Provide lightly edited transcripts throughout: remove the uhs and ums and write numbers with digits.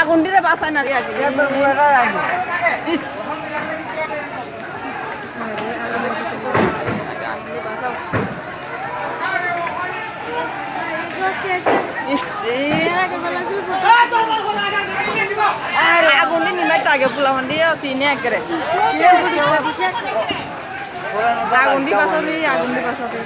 আগুন দিলে বাঁচায় না রে আগে ইস আগুন দিয়ে নিমাইতে আগে পোলামান দিয়ে তিনে একবারে আগুন দিয়ে বাঁচাবি আগুন দিয়ে বাঁচাবি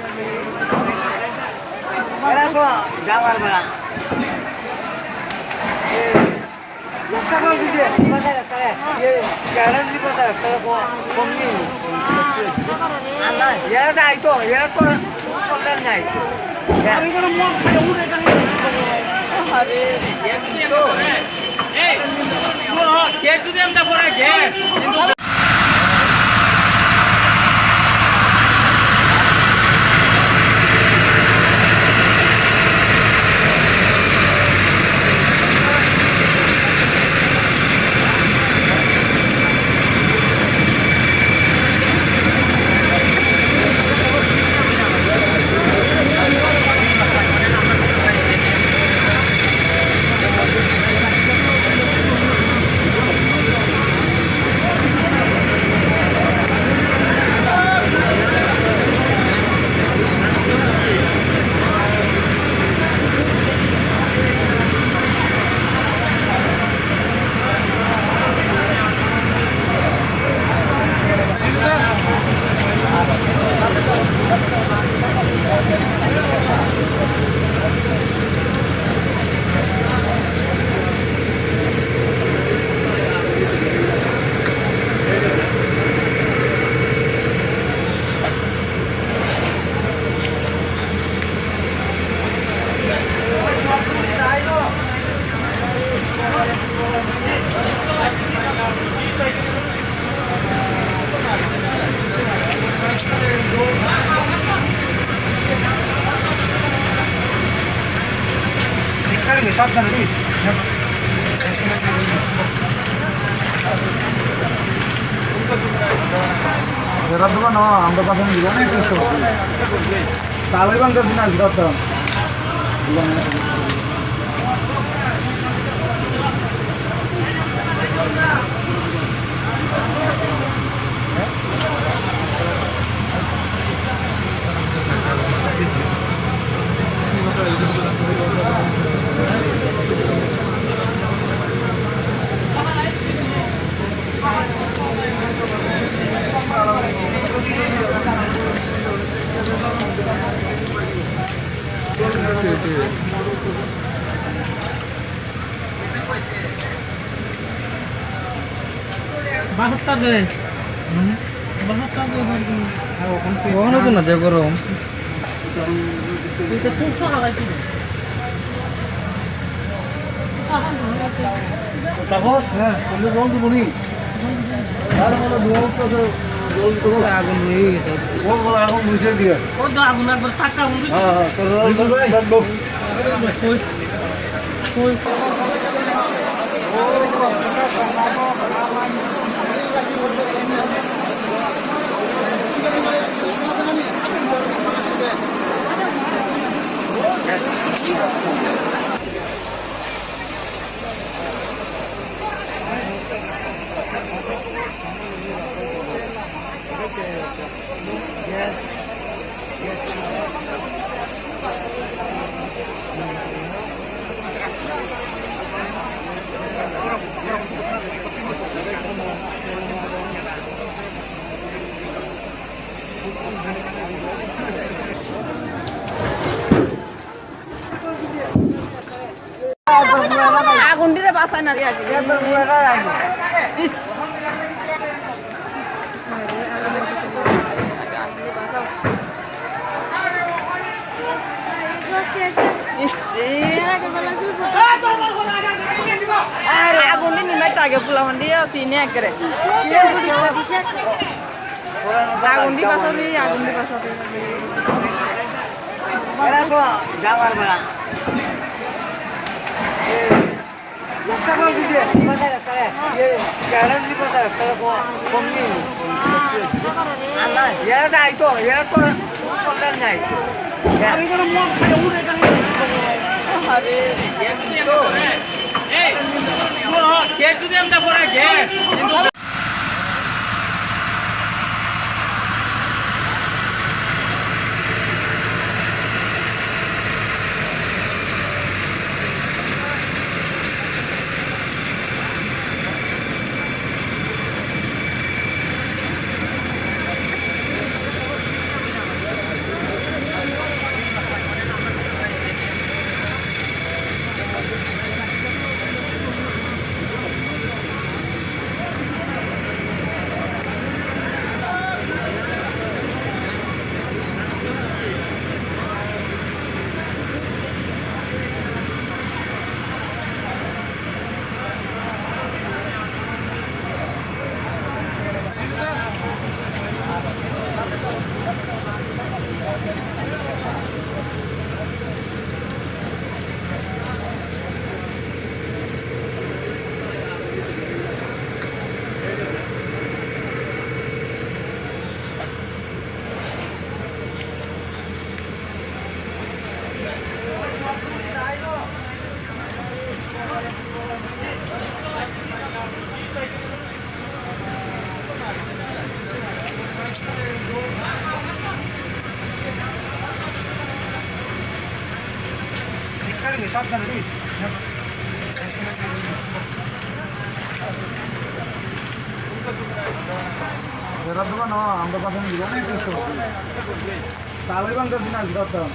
সাবধানে দিস এরা তো না আমরা কথা নিব না চেষ্টা করছি তালাই বাংলাদেশ না কথা না যে গরম জল দিব নি আগুন হয়ে গেছে আগুন বুঝে দিয়ে আগুন একবার চাকা আগুন দিলে বাঁচায় না রে আগে ইস আগুন দিয়ে নিমাইতে আগে পোলামান দিয়ে তিনে একবারে আগুন দিয়ে বাঁচাবি আগুন দিয়ে বাঁচাবি এরার দোকান আমরা কথা দিব অনেক চেষ্টা করছি তালাই বানতেছি না দোকান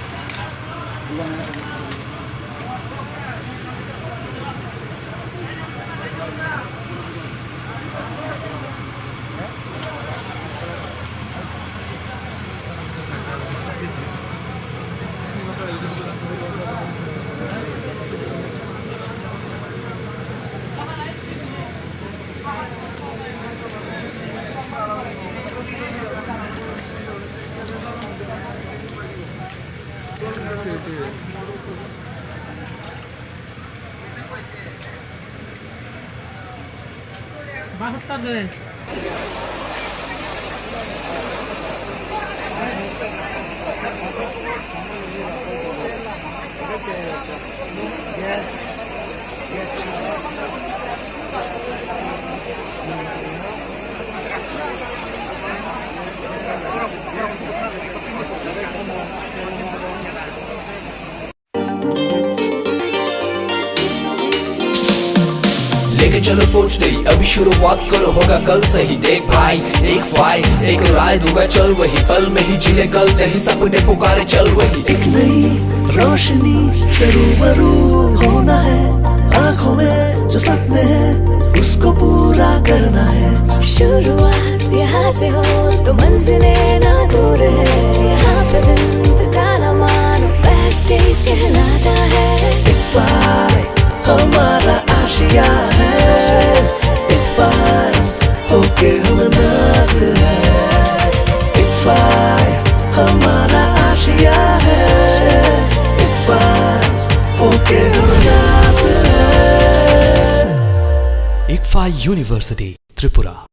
लेके चलो सोच नहीं अभी शुरुआत करो होगा कल सही देख भाई एक फाइट एक राय दूंगा चल वही पल में ही जिले कल नहीं सपने पुकारे चल वही एक नई रोशनी से रूबरू होना है आंखों में जो सपने हैं उसको पूरा करना है शुरुआत यहाँ से हो तो मंजिलें ना दूर है यहाँ पे दिन बिताना मानो बेस्ट डेज कहलाता है एक फाइट हमारा आशिया है एक फाइट होके हम नाज़ है एक फाइट हमारा आशिया है एक फाइट होके हम नाज़ है ICFA University, Tripura।